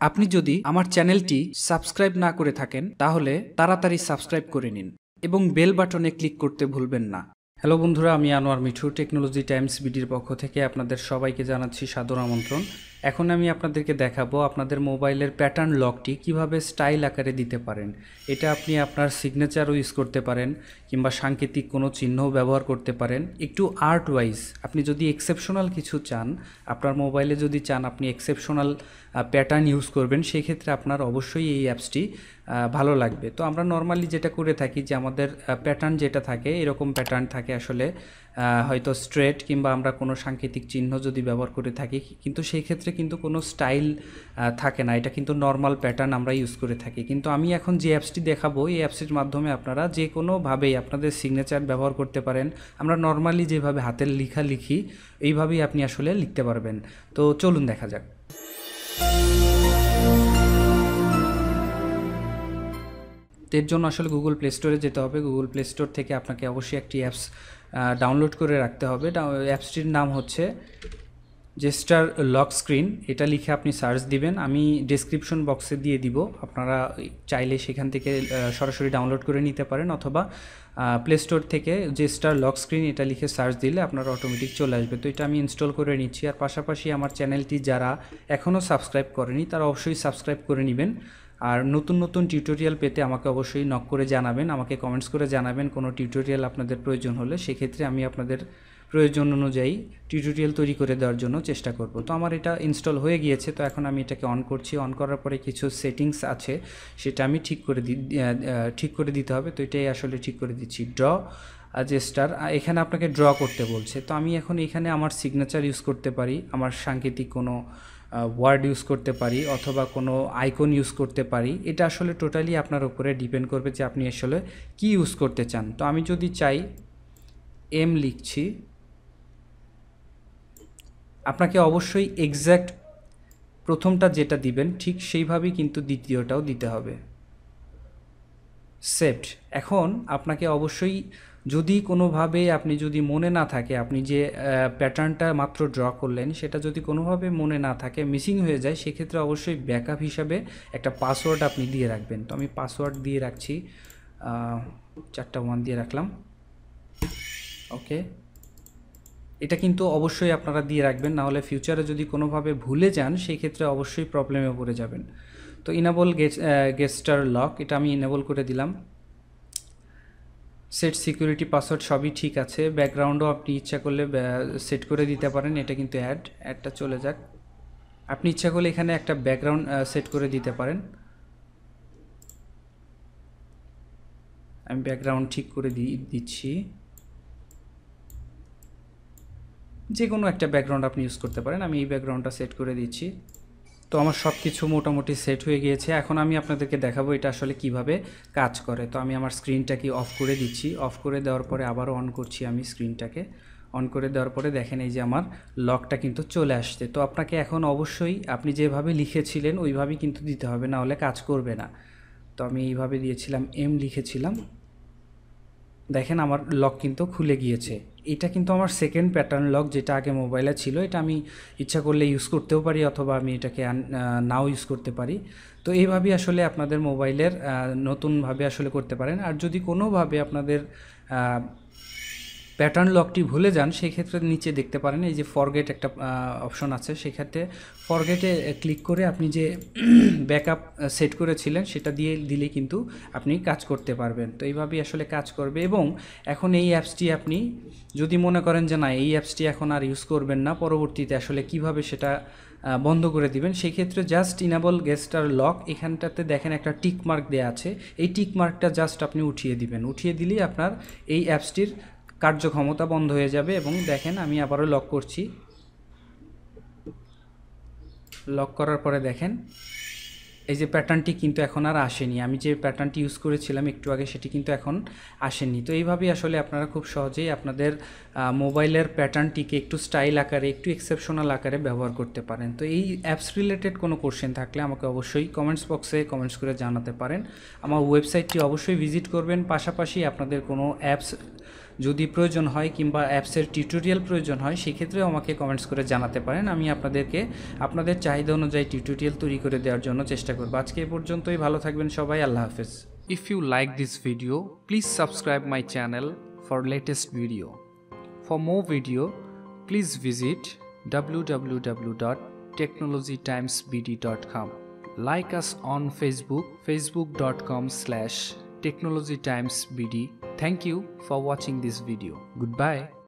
আপনি যদি আমার চ্যানেলটি সাবস্ক্রাইব না করে থাকেন তাহলে তাড়াতাড়ি সাবস্ক্রাইব করে নিন এবং বেল বাটনে ক্লিক করতে ভুলবেন না। হ্যালো বন্ধুরা, আমি আনোয়ার মিঠু টেকনোলজি টাইমস বিডির পক্ষ থেকে আপনাদের সবাইকে জানাচ্ছি সাদর আমন্ত্রণ। এখন আমি আপনাদেরকে দেখাবো আপনাদের মোবাইলের প্যাটার্ন লকটি কিভাবে স্টাইল আকারে দিতে পারেন। এটা আপনি আপনার সিগনেচারও ইউজ করতে পারেন কিংবা সাংকেতিক কোনো চিহ্নও ব্যবহার করতে পারেন। একটু আর্ট ওয়াইজ আপনি যদি এক্সেপশনাল কিছু চান, আপনার মোবাইলে যদি চান আপনি এক্সেপশনাল প্যাটার্ন ইউজ করবেন, সেই ক্ষেত্রে আপনার অবশ্যই এই অ্যাপসটি ভালো লাগবে। তো আমরা নর্মালি যেটা করে থাকি যে আমাদের প্যাটার্ন যেটা থাকে এরকম প্যাটার্ন থাকে আসলে, হয়তো স্ট্রেট কিংবা আমরা কোনো সাংকেতিক চিহ্ন যদি ব্যবহার করে থাকি, কিন্তু সেই ক্ষেত্রে কিন্তু কোনো স্টাইল থাকে না। এটা কিন্তু নর্মাল প্যাটার্ন আমরা ইউজ করে থাকি। কিন্তু আমি এখন যে অ্যাপসটি দেখাবো এই অ্যাপসটির মাধ্যমে আপনারা যে কোনোভাবেই আপনাদের সিগনেচার ব্যবহার করতে পারেন। আমরা নর্মালি যেভাবে হাতের লেখা লিখি এইভাবেই আপনি আসলে লিখতে পারবেন। তো চলুন দেখা যাক। এর জন্য আসলে গুগল প্লে স্টোরে যেতে হবে। গুগল প্লে স্টোর থেকে আপনাকে অবশ্যই একটি অ্যাপস ডাউনলোড করে রাখতে হবে। অ্যাপসটির নাম হচ্ছে জেস্টার লক স্ক্রিন। এটা লিখে আপনি সার্চ দিবেন, আমি ডেসক্রিপশন বক্সে দিয়ে দিব। আপনারা চাইলে সেখান থেকে সরাসরি ডাউনলোড করে নিতে পারেন, অথবা প্লে স্টোর থেকে জেস্টার লক স্ক্রিন এটা লিখে সার্চ দিলে আপনার অটোমেটিক চলে আসবে। তো এটা আমি ইনস্টল করে নিচ্ছি। আর পাশাপাশি আমার চ্যানেলটি যারা এখনও সাবস্ক্রাইব করেনি তারা অবশ্যই সাবস্ক্রাইব করে নেবেন। আর নতুন নতুন টিউটোরিয়াল পেতে আমাকে অবশ্যই নক করে জানাবেন, আমাকে কমেন্টস করে জানাবেন কোনো টিউটোরিয়াল আপনাদের প্রয়োজন হলে। সেক্ষেত্রে আমি আপনাদের প্রয়োজন অনুযায়ী টিউটোরিয়াল তৈরি করে দেওয়ার জন্য চেষ্টা করব। তো আমার এটা ইনস্টল হয়ে গিয়েছে। তো এখন আমি এটাকে অন করছি। অন করার পরে কিছু সেটিংস আছে সেটা আমি ঠিক করে দিতে হবে। তো এটাই আসলে ঠিক করে দিচ্ছি। ড্র জেস্টার, এখানে আপনাকে ড্র করতে বলছে। তো আমি এখন এখানে আমার সিগনেচার ইউজ করতে পারি, আমার সাংকেতিক কোনো ওয়ার্ড ইউজ করতে পারি, অথবা কোনো আইকন ইউজ করতে পারি। এটা আসলে টোটালি আপনার উপরে ডিপেন্ড করবে যে আপনি আসলে কি ইউজ করতে চান। তো আমি যদি চাই এম লিখছি, আপনাকে অবশ্যই এক্স্যাক্ট প্রথমটা যেটা দিবেন ঠিক সেইভাবেই কিন্তু দ্বিতীয়টাও দিতে হবে। সেভড। এখন আপনাকে অবশ্যই যদি কোনোভাবে আপনি যদি মনে না থাকে, আপনি যে প্যাটার্নটা মাত্র ড্র করলেন সেটা যদি কোনোভাবে মনে না থাকে, মিসিং হয়ে যায়, সেক্ষেত্রে অবশ্যই ব্যাকআপ হিসাবে একটা পাসওয়ার্ড আপনি দিয়ে রাখবেন। তো আমি পাসওয়ার্ড দিয়ে রাখছি, 4টা 1 দিয়ে রাখলাম। ওকে, এটা কিন্তু অবশ্যই আপনারা দিয়ে রাখবেন, নাহলে ফিউচারে যদি কোনোভাবে ভুলে যান সেই ক্ষেত্রে অবশ্যই প্রবলেমে পড়ে যাবেন। তো ইনেবল গেস্টার লক, এটা আমি ইনেবল করে দিলাম। সেট সিকিউরিটি পাসওয়ার্ড সবই ঠিক আছে। ব্যাকগ্রাউন্ডও আপনি ইচ্ছা করলে সেট করে দিতে পারেন। এটা কিন্তু অ্যাডটা চলে যাক। আপনি ইচ্ছা করলে এখানে একটা ব্যাকগ্রাউন্ড সেট করে দিতে পারেন। আমি ব্যাকগ্রাউন্ড ঠিক করে দিচ্ছি। যে কোনো একটা ব্যাকগ্রাউন্ড আপনি ইউজ করতে পারেন। আমি এই ব্যাকগ্রাউন্ডটা সেট করে দিচ্ছি। তো আমার সব কিছু মোটামুটি সেট হয়ে গিয়েছে। এখন আমি আপনাদেরকে দেখাবো এটা আসলে কিভাবে কাজ করে। তো আমি আমার স্ক্রিনটাকে অফ করে দিচ্ছি। অফ করে দেওয়ার পরে আবারও অন করছি আমি স্ক্রিনটাকে। অন করে দেওয়ার পরে দেখেন এই যে আমার লকটা কিন্তু চলে আসছে। তো আপনাকে এখন অবশ্যই আপনি যেভাবে লিখেছিলেন ওইভাবেই কিন্তু দিতে হবে, না হলে কাজ করবে না। তো আমি এইভাবে দিয়েছিলাম, এম লিখেছিলাম, দেখেন আমার লক কিন্তু খুলে গিয়েছে। এটা কিন্তু আমার সেকেন্ড প্যাটার্ন লক, যেটা আগে মোবাইলে ছিল। এটা আমি ইচ্ছা করলে ইউজ করতেও পারি, অথবা আমি এটাকে নাও ইউজ করতে পারি। তো এইভাবেই আসলে আপনাদের মোবাইলের নতুনভাবে আসলে করতে পারেন। আর যদি কোনোভাবে আপনাদের প্যাটার্ন লকটি ভুলে যান, সেই ক্ষেত্রে নিচে দেখতে পারেন এই যে ফরগেট একটা অপশন আছে। সেক্ষেত্রে ফরগেটে ক্লিক করে আপনি যে ব্যাকআপ সেট করেছিলেন সেটা দিলে কিন্তু আপনি কাজ করতে পারবেন। তো এইভাবেই আসলে কাজ করবে। এবং এখন এই অ্যাপসটি আপনি যদি মনে করেন যে না এই অ্যাপসটি এখন আর ইউজ করবেন না, পরবর্তীতে আসলে কিভাবে সেটা বন্ধ করে দিবেন, সেই ক্ষেত্রে জাস্ট ইনেবল গেস্টার লক, এখানটাতে দেখেন একটা টিক মার্ক দেওয়া আছে। এই টিক মার্কটা জাস্ট আপনি উঠিয়ে দিবেন। উঠিয়ে দিলেই আপনার এই অ্যাপসটির কার্যক্ষমতা বন্ধ হয়ে যাবে। এবং দেখেন আমি আবারও লক করছি। লক করার পরে দেখেন এই যে প্যাটার্নটি কিন্তু এখন আর আসেনি। আমি যে প্যাটার্নটি ইউজ করেছিলাম একটু আগে সেটি কিন্তু এখন আসেনি। তো এইভাবেই আসলে আপনারা খুব সহজেই আপনাদের মোবাইলের প্যাটার্নটিকে একটু স্টাইল আকারে, একটু এক্সেপশনাল আকারে ব্যবহার করতে পারেন। তো এই অ্যাপস রিলেটেড কোনো কোশ্চেন থাকলে আমাকে অবশ্যই কমেন্টস বক্সে কমেন্টস করে জানাতে পারেন। আমার ওয়েবসাইটটি অবশ্যই ভিজিট করবেন। পাশাপাশি আপনাদের কোনো অ্যাপস যদি প্রয়োজন হয় কিংবা অ্যাপসের টিউটোরিয়াল প্রয়োজন হয় সেক্ষেত্রেও আমাকে কমেন্টস করে জানাতে পারেন। আমি আপনাদেরকে আপনাদের চাহিদা অনুযায়ী টিউটোরিয়াল তৈরি করে দেওয়ার জন্য চেষ্টা করব। আজকে এ পর্যন্তই, ভালো থাকবেন সবাই, আল্লাহ হাফেজ। If you like this video please subscribe my channel for latest video. For more video please visit www.technologytimesbd.com. Like us on Facebook, facebook.com/technologytimesbd. Thank you for watching this video. Goodbye.